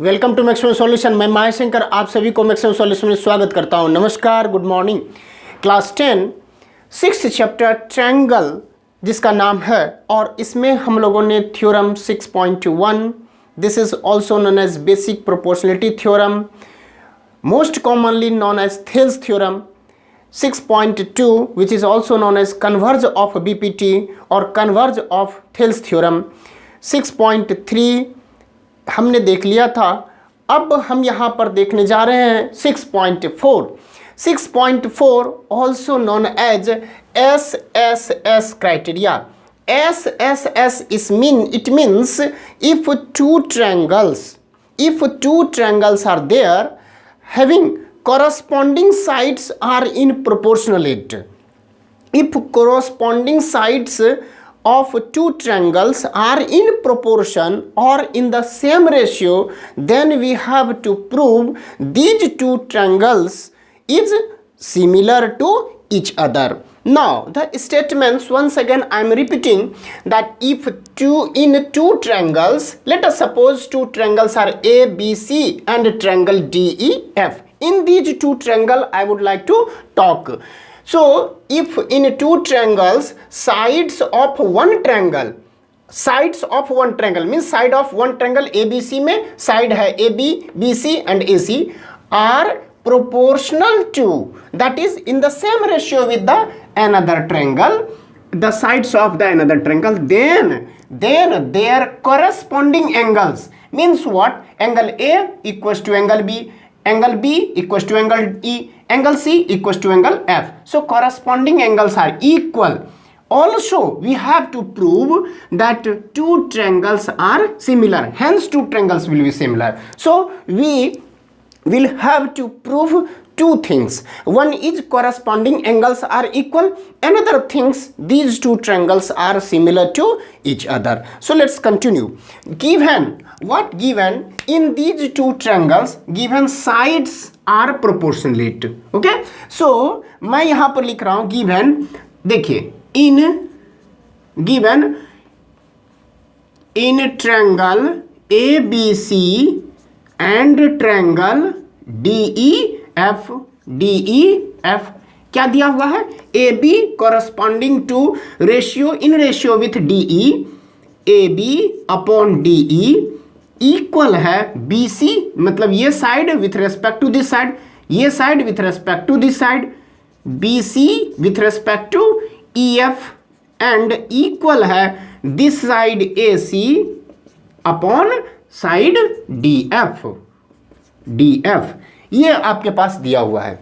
Welcome to maximum solution. मैं मायाशंकर आप सभी को मैक्सिमम सॉल्यूशन में स्वागत करता हूं। नमस्कार, good morning. Class 10 sixth chapter triangle जिसका नाम है, और इसमें हम लोगों ने theorem 6.1, this is also known as basic proportionality theorem, most commonly known as Thales theorem, 6.2 which is also known as converge of BPT और converge of Thales theorem, 6.3 हमने देख लिया था। अब हम यहाँ पर देखने जा रहे हैं 6.4 also known as SSS criteria. SSS it means if two triangles are there having corresponding sides are in proportionate. If corresponding sides of two triangles are in proportion or in the same ratio, then we have to prove these two triangles is similar to each other. Now the statements, once again I am repeating that if two triangles, let us suppose two triangles are ABC and triangle DEF. In these two triangles I would like to talk. So if in two triangles sides of one triangle means side of one triangle ABC में side है AB, BC and AC are proportional to, that is in the same ratio with the another triangle, the sides of the another triangle, then their corresponding angles means what? Angle A equals to angle B, angle B equals to angle E, angle C equals to angle F. So corresponding angles are equal. Also we have to prove that two triangles are similar, hence two triangles will be similar. So we will have to prove two things. One is corresponding angles are equal, another things these two triangles are similar to each other. So let's continue. Given in these two triangles, given sides are proportionate. Okay, so मैं यहाँ पर लिख रहा हूँ given, देखिए given in triangle ABC and triangle DEF क्या दिया हुआ है? AB corresponding to ratio in ratio with DE, AB upon DE equal है BC, मतलब ये side with respect to this side, ये side with respect to this side, BC with respect to EF and equal है this side AC upon side DF ये आपके पास दिया हुआ है।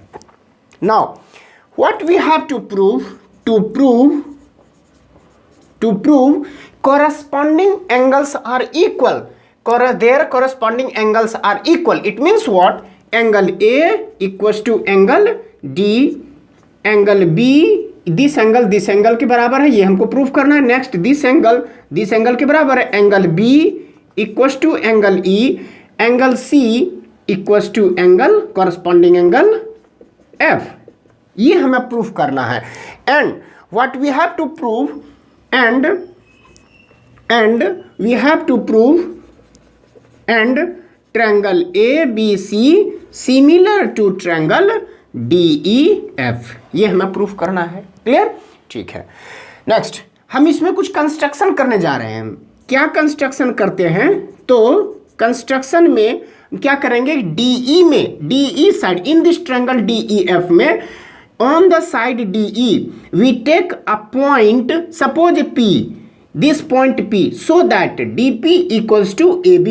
Now what we have to prove corresponding angles are equal. Their corresponding angles are equal. It means what? Angle A equals to angle D, angle B this angle के बराबर है, ये हमको प्रूफ करना है। नेक्स्ट दिस एंगल के बराबर है, angle B equals to angle E, angle C equals to angle corresponding angle F, ये हमें प्रूफ करना है। And what we have to prove and triangle ABC similar to triangle DEF, ये हमें proof करना है। क्लियर? ठीक है। नेक्स्ट हम इसमें कुछ कंस्ट्रक्शन करने जा रहे हैं। क्या कंस्ट्रक्शन करते हैं? तो कंस्ट्रक्शन में क्या करेंगे? DE side in this triangle DEF में on the side DE we take a point, suppose P, this point P, so that DP equals to AB,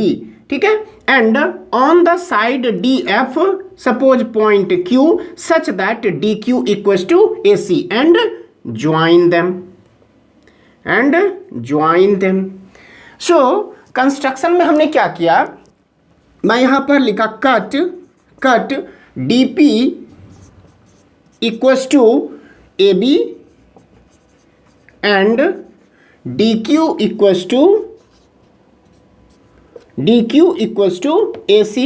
ठीक है, and on the side DF suppose point Q such that DQ equals to AC and join them. So construction में हमने क्या किया? मैं यहाँ पर लिखा cut DP equals to AB and DQ equals to AC,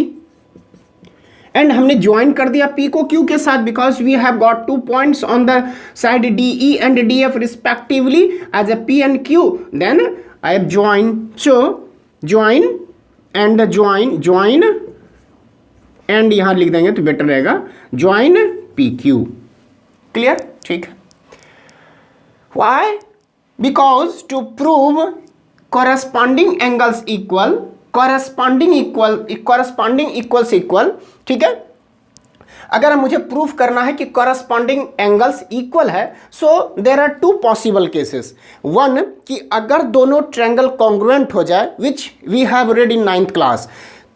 and हमने ज्वाइन कर दिया P को Q के साथ, because we have got 2 points on the side DE and DF respectively as a P and Q, then I have join. So join and join and यहां लिख देंगे तो बेटर रहेगा, ज्वाइन पी क्यू। क्लियर? ठीक है। Why? Because to prove corresponding angles equal, corresponding equals equal, ठीक है। अगर मुझे प्रूफ करना है कि कॉरेस्पॉन्डिंग एंगल्स इक्वल है, so there are two possible cases. One, कि अगर दोनों ट्रायंगल कॉन्ग्रुएंट हो जाए, which we have read in 9th class,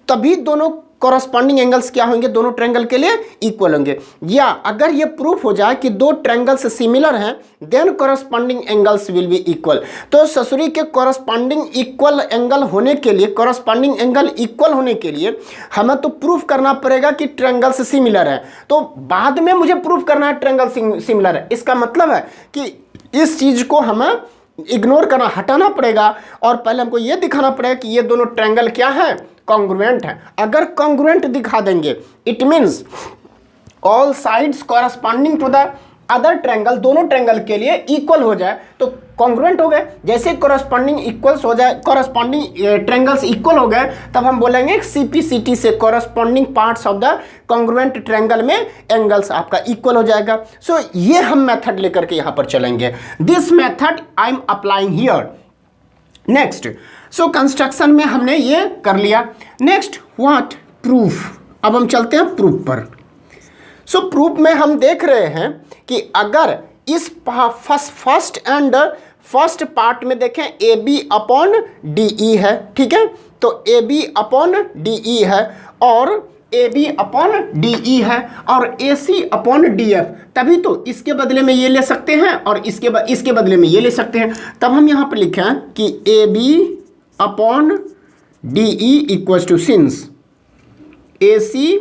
तभी दोनों कॉरेस्पॉन्डिंग एंगल्स क्या होंगे, दोनों ट्रायंगल के लिए इक्वल होंगे। या अगर ये प्रूफ हो जाए कि दो ट्रायंगल्स सिमिलर हैं, then corresponding angles will be equal. तो ससुरी के कॉरेस्पॉन्डिंग इक्वल एंगल होने के लिए, कॉरेस्पॉन्डिंग एंगल इक्वल होने के लिए हमें तो प्रूफ करना पड़ेगा कि ट्रायंगल्स सिमिलर है। तो बाद में मुझे प्रूफ करना है ट्रायंगल सिमिलर है, इसका मतलब है कि इस चीज को हमें इग्नोर करना, हटाना पड़ेगा, और पहले हमको ये दिखाना पड़ेगा कि ये दोनों ट्रायंगल क्या है, कॉन्ग्रुएंट है। अगर कॉन्ग्रुएंट दिखा देंगे, it means all sides corresponding to the other triangle, दोनों ट्रायंगल के लिए इक्वल हो जाए तो कॉन्ग्रुएंट हो गए। जैसे कॉरेस्पॉन्डिंग इक्वल्स हो जाए, कॉरेस्पॉन्डिंग ट्रायंगल्स इक्वल हो गए, तब हम बोलेंगे CPCT से corresponding parts of the congruent triangle में एंगल्स आपका इक्वल हो जाएगा। सो ये हम मेथड लेकर के यहाँ पर चलेंगे। This method I am applying here. Next, so construction में हमने ये कर लिया। Next what? प्रूफ। अब हम चलते हैं प्रूफ पर। सो प्रूफ में हम देख रहे हैं कि अगर इस फर्स्ट पार्ट में देखें AB अपॉन DE है, ठीक है, तो AB अपॉन DE है और AB अपॉन DE है और AC अपॉन DF, तभी तो इसके बदले में ये ले सकते हैं और इसके बदले में ये ले सकते हैं। तब हम यहाँ पर लिखे हैं कि AB upon DE equals to since AC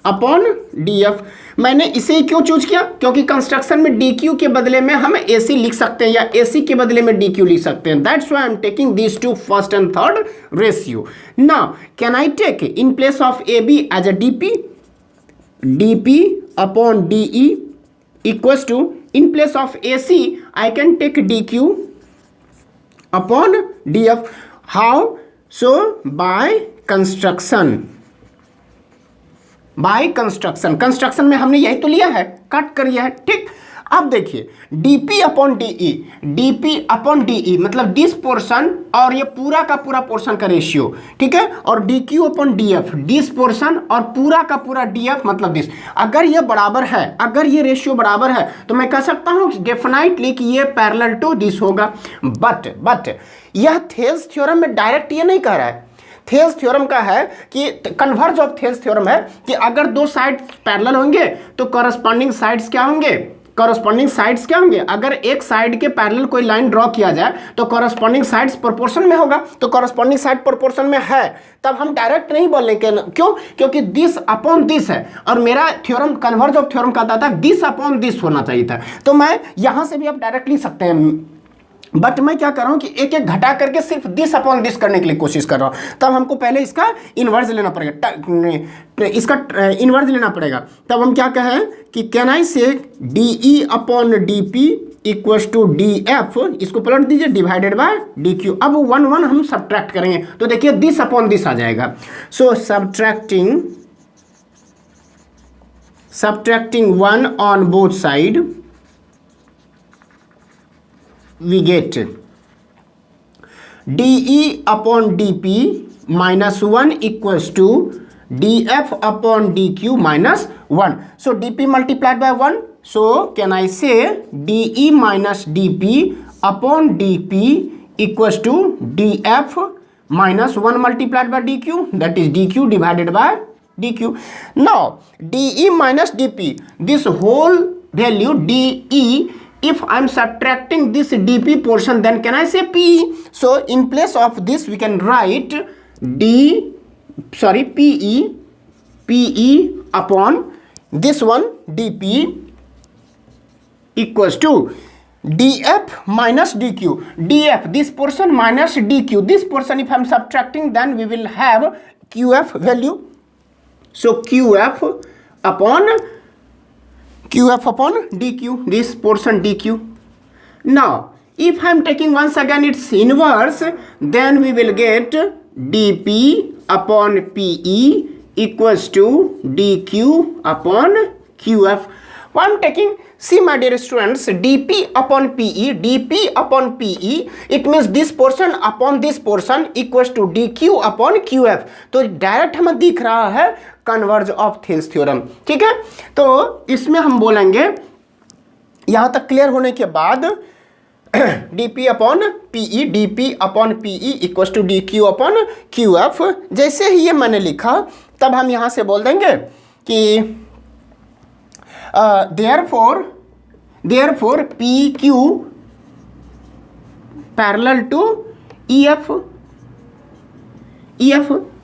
upon DF। मैंने इसे ही क्यों चूज किया? क्योंकि कंस्ट्रक्शन में DQ के बदले में हम AC लिख सकते हैं या AC के बदले में DQ लिख सकते हैं। That's why I am taking this to first and third ratio. Now can I take in place of AB as a DP upon DE equals to, in place of AC I can take DQ upon DF। How? So by construction, by construction में हमने यही तो लिया है, cut कर लिया है, ठीक। अब देखिए DP अपॉन DE मतलब दिस पोर्शन और ये पूरा का पूरा पोर्शन का रेशियो, ठीक है, और DQ upon DF this portion और पूरा का पूरा DF मतलब दिस। अगर ये बराबर है, अगर ये रेशियो बराबर है तो मैं कह सकता हूँ डेफिनेटली कि ये पैरेलल टू दिस होगा। बट यह थेल्स थ्योरम में डायरेक्ट ये नहीं कह रहा है। थेल्स थ्योरम का है कि कन्वर्ज ऑफ थेल्स थ्योरम है कि अगर दो साइड पैरेलल होंगे तो कॉरेस्पॉन्डिंग साइड्स क्या होंगे, अगर एक साइड के पैरेलल कोई लाइन ड्रॉ किया जाए तो कॉरेस्पॉन्डिंग साइड्स प्रोपोर्शन में होगा, तो कॉरेस्पॉन्डिंग साइड प्रोपोर्शन में है, तब हम डायरेक्ट नहीं बोलने के। क्यों? क्योंकि दिस अपॉन दिस है और मेरा थ्योरम कन्वर्ज ऑफ थ्योरम कहता था दिस अपॉन दिस होना चाहिए था, तो मैं यहां से भी आप डायरेक्ट लिख सकते हैं। बट मैं क्या कर रहा हूं कि एक एक घटा करके सिर्फ दिस अपॉन दिस करने के लिए कोशिश कर रहा हूं। तब हमको पहले इसका इन्वर्स लेना पड़ेगा, तब हम क्या कहें कि can I say DE upon DP equals to DF, इसको पलट दीजिए, डिवाइडेड बाय DQ। अब 1 हम सब्ट्रैक्ट करेंगे तो देखिए दिस अपॉन दिस आ जाएगा। So subtracting 1 on both side we get DE upon DP minus 1 equals to DF upon DQ minus 1. So DP multiplied by 1. So can I say DE minus DP upon DP equals to DF minus 1 multiplied by DQ, that is DQ divided by DQ. Now DE minus DP, this whole value DE, if I am subtracting this DP portion, then can I say PE? So in place of this we can write PE upon this one DP equals to DF minus DQ. DF, this portion, minus DQ, this portion if I am subtracting, then we will have QF value. So QF upon DQ, this portion DQ. Now if I am taking once again its inverse, then we will get dp upon pe equals to dq upon qf. Why I'm taking, see my dear students, dp upon pe, it means this portion upon this portion equals to dq upon qf. तो direct हमें दिख रहा है converse of Thales theorem, ठीक है। तो इसमें हम बोलेंगे यहां तक क्लियर होने के बाद dp upon pe equals to dq upon qf। जैसे ही ये मैंने लिखा तब हम यहां से बोल देंगे कि therefore pq parallel to ef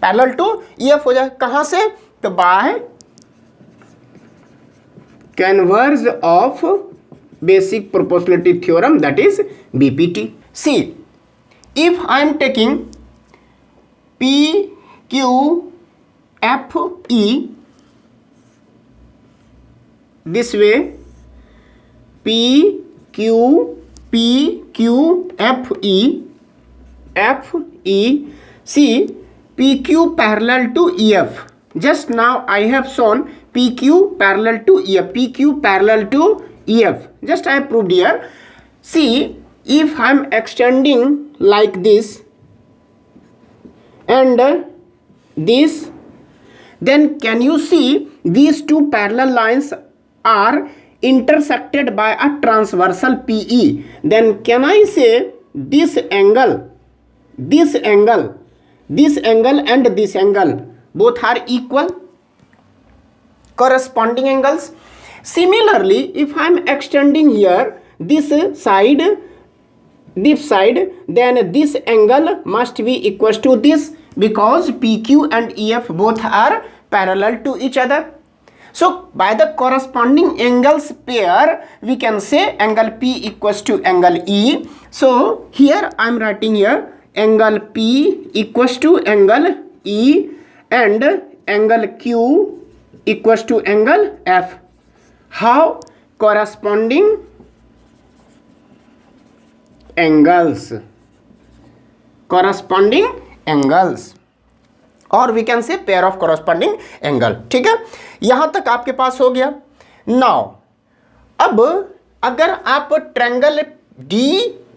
parallel to ef हो जाए कहां से, तो by converse of basic proportionality theorem, that is BPT. See, if I am taking P, Q, F, E this way, P, Q, F, E, see, PQ parallel to EF. Just now I have shown PQ parallel to EF, PQ parallel to EF. Just I have proved here. See, if I am extending like this and this, then can you see these two parallel lines are intersected by a transversal PE? Then can I say this angle and this angle both are equal, corresponding angles? Similarly, if I am extending here this side, then this angle must be equals to this, because PQ and EF both are parallel to each other. So by the corresponding angles pair, we can say angle P equals to angle E. So here I am writing here angle P equals to angle E and angle Q equals to angle F. How? Corresponding angles, और we can say pair of corresponding angle, ठीक है। यहां तक आपके पास हो गया। Now अब अगर आप triangle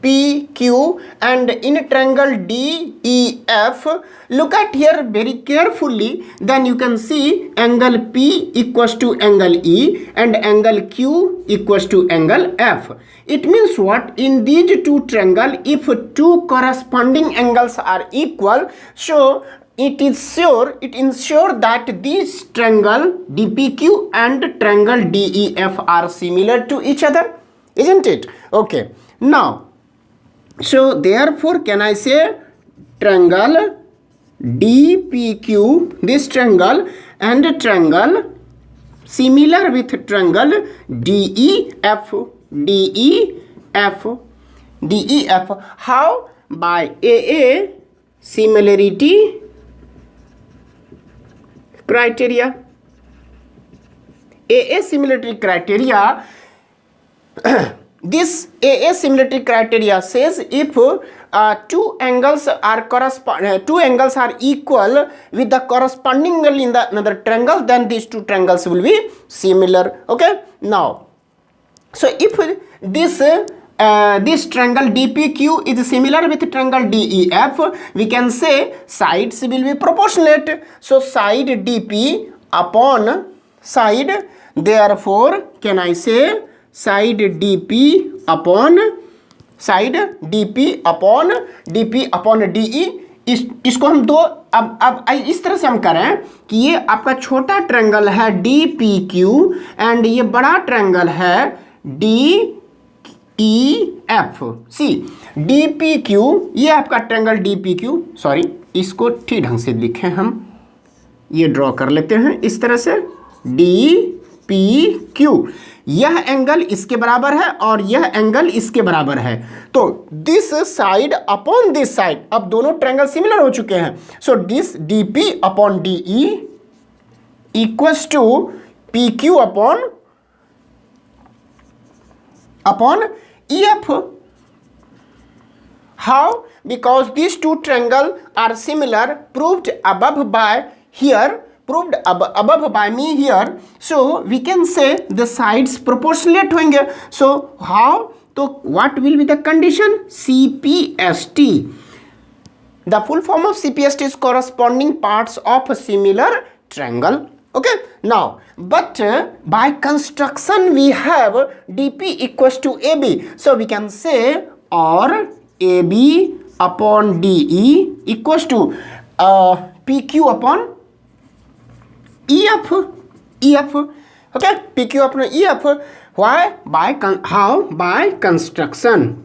DPQ and in triangle DEF, look at here very carefully, then you can see angle P equals to angle E and angle Q equals to angle F. It means what? In these two triangles, if two corresponding angles are equal, so it ensures that this triangle DPQ and triangle DEF are similar to each other, isn't it? Okay, now so therefore can I say triangle DPQ, this triangle, and triangle similar with triangle DEF. How? By AA similarity criteria. AA similarity criteria. This AA similarity criteria says if two angles are equal with the corresponding angle in the another triangle, then these two triangles will be similar. Okay, now so if this triangle DPQ is similar with triangle DEF, we can say sides will be proportionate. So side DP upon side, therefore can I say side DP upon DE। इसको हम दो अब इस तरह से हम करें कि ये आपका छोटा ट्रायंगल है DPQ एंड ये बड़ा ट्रायंगल है DEF। सी DPQ, ये आपका ट्रायंगल DPQ, सॉरी इसको ठीक ढंग से लिखें, हम ये ड्रॉ कर लेते हैं इस तरह से DPQ। यह एंगल इसके बराबर है और यह एंगल इसके बराबर है, तो this side upon this side, अब दोनों ट्रायंगल सिमिलर हो चुके हैं। So this DP upon DE equals to PQ upon EF। How? Because these two triangles are similar, proved above by here, proved above by me here. So we can say the sides proportionate होंगे. So how? तो what will be the condition? CPST. The full form of CPST is corresponding parts of a similar triangle. Okay, now but by construction we have DP equals to AB. So we can say or AB upon DE equals to PQ upon EF. Okay, PQ upon EF. Why? How? By construction.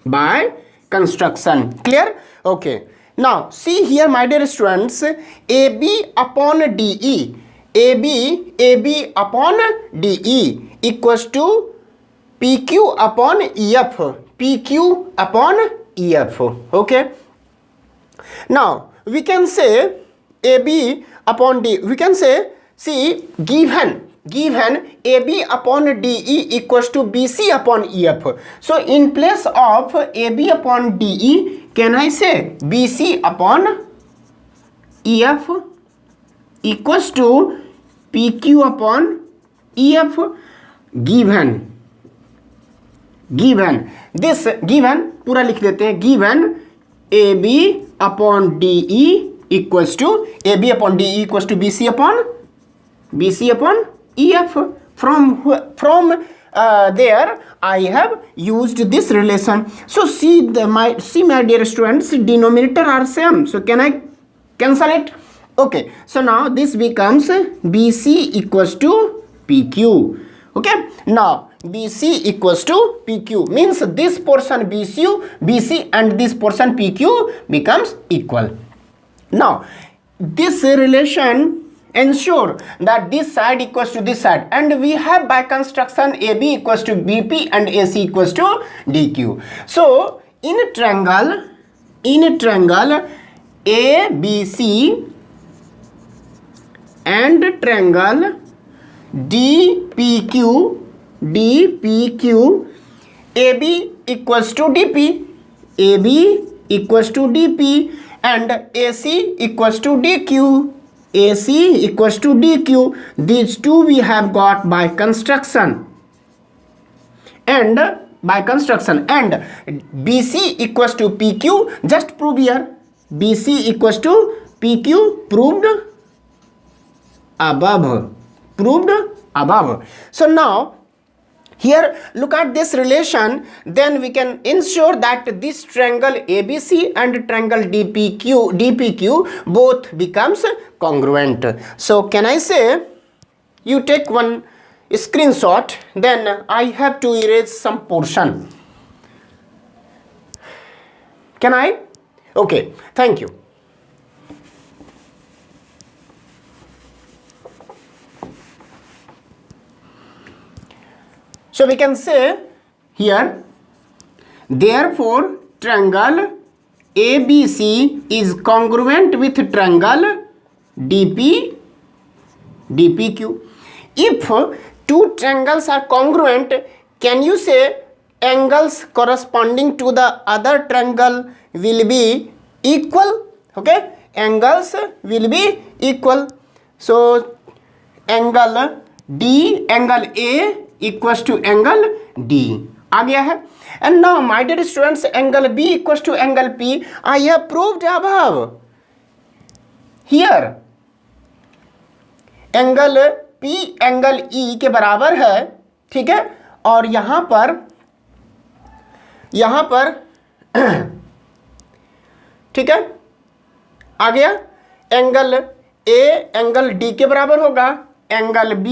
By construction. Clear? Okay. Now see here, my dear students, AB upon DE, AB upon DE equals to PQ upon EF, PQ upon EF. Okay. Now we can say AB upon D. We can say, see, given AB upon DE equals to BC upon EF. So in place of AB upon DE, can I say BC upon EF equals to PQ upon EF? This given पूरा लिख देते हैं. Given AB upon DE equals to AB upon DE equals to BC upon EF. From there I have used this relation. So see my dear students, denominator are same. So can I cancel it? Okay. So now this becomes BC equals to PQ. Okay. Now BC equals to PQ means this portion BC and this portion PQ becomes equal. Now this relation ensure that this side equals to this side, and we have by construction AB equals to BP and AC equals to DQ. So in a triangle ABC and triangle DPQ, AB equals to DP, and AC equals to DQ, These two we have got by construction. And BC equals to PQ, just prove here. BC equals to PQ, proved above. So now here look at this relation, then we can ensure that this triangle ABC and triangle DPQ both becomes congruent. So can I say, you take one screenshot, then I have to erase some portion. Can I? Okay, thank you. So we can say here, therefore triangle ABC is congruent with triangle DPQ. If two triangles are congruent, can you say angles corresponding to the other triangle will be equal? Okay, angles will be equal. So angle A equals to angle D आ गया है. And now my dear students, angle B equals to angle P. I have proved above. Here angle P angle E के बराबर है, ठीक है. और यहाँ पर ठीक है, आ गया. एंगल A एंगल D के बराबर होगा, angle B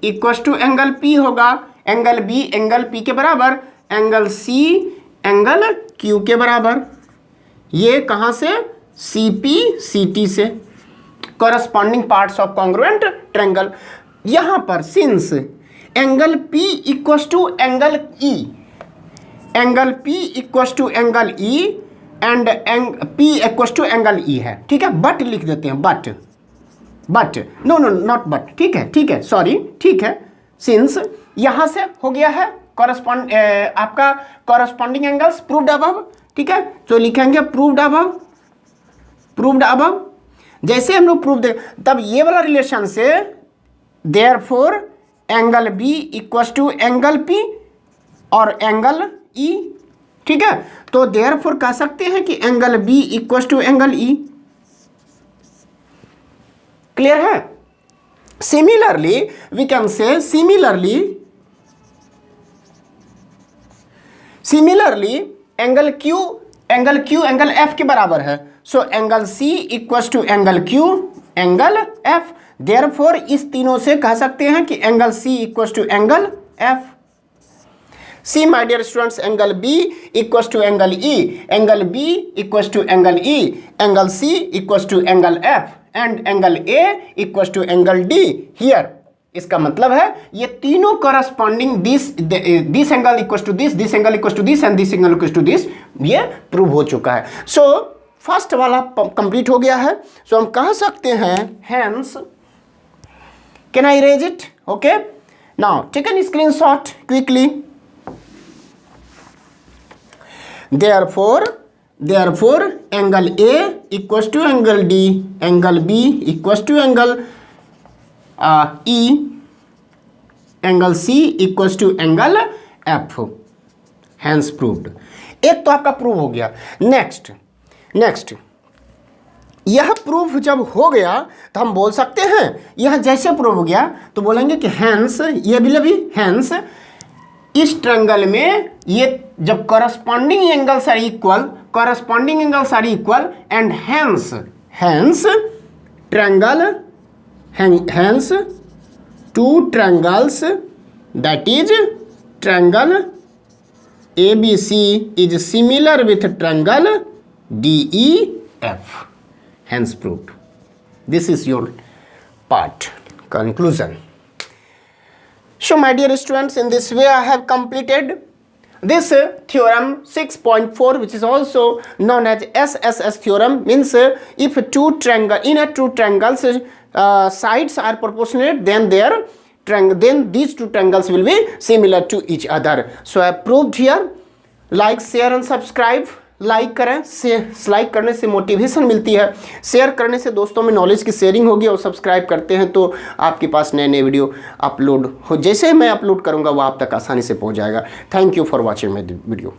equals to angle P होगा, एंगल B एंगल P के बराबर, एंगल C एंगल Q के बराबर. ये कहाँ से? CP CT से. Corresponding parts of congruent triangle. यहाँ पर since angle P equals to angle E, angle P equals to angle E and P equals to angle E है, ठीक है. बट लिख देते हैं, बट नो नॉट बट, ठीक है, सॉरी, ठीक है. सिंस यहाँ से हो गया है आपका कॉरस्पॉन्डिंग एंगल्स प्रूव्ड अबव, ठीक है, तो लिखेंगे प्रूव्ड अबव। जैसे हम लोग प्रूव दे तब ये वाला रिलेशन से therefore angle B equals to angle P और एंगल ई, ठीक है, तो देयरफॉर कह सकते हैं कि angle B equals to angle E. Clear है? Similarly we can say similarly angle Q angle F के बराबर है, so angle C equals to angle Q angle F. Therefore इस तीनों से कह सकते हैं कि angle C equals to angle F. See my dear students, angle B equals to angle E, angle B equals to angle E, angle C equals to angle F and angle A equals to angle D here. इसका मतलब है ये तीनों corresponding this angle equals to this angle equals to this and this angle equals to this, ये prove हो चुका है। So first वाला कंप्लीट हो गया है। सो हम कह सकते हैं hence, can I erase it? Okay, now take an screenshot quickly. Therefore angle A equals to angle D, angle B equals to angle E, angle C equals to angle F, hence proved। एक तो आपका prove हो गया। Next यह proof जब हो गया तो हम बोल सकते हैं, यह जैसे प्रूव हो गया तो बोलेंगे कि हेंस, ये भी हेंस इस ट्रायंगल में ये जब corresponding angles are equal and hence two triangles that is triangle ABC is similar with triangle DEF, hence proved। This is your part conclusion। So my dear students, in this way I have completed this theorem 6.4, which is also known as SSS theorem, means if two triangles sides are proportionate, then these two triangles will be similar to each other। So I have proved here। Like, share and subscribe। Like करें, like करने से motivation मिलती है, share करने से दोस्तों में knowledge की शेयरिंग होगी, और सब्सक्राइब करते हैं तो आपके पास नए वीडियो अपलोड हो, जैसे मैं अपलोड करूंगा वो आप तक आसानी से पहुंच जाएगा। Thank you for watching my video.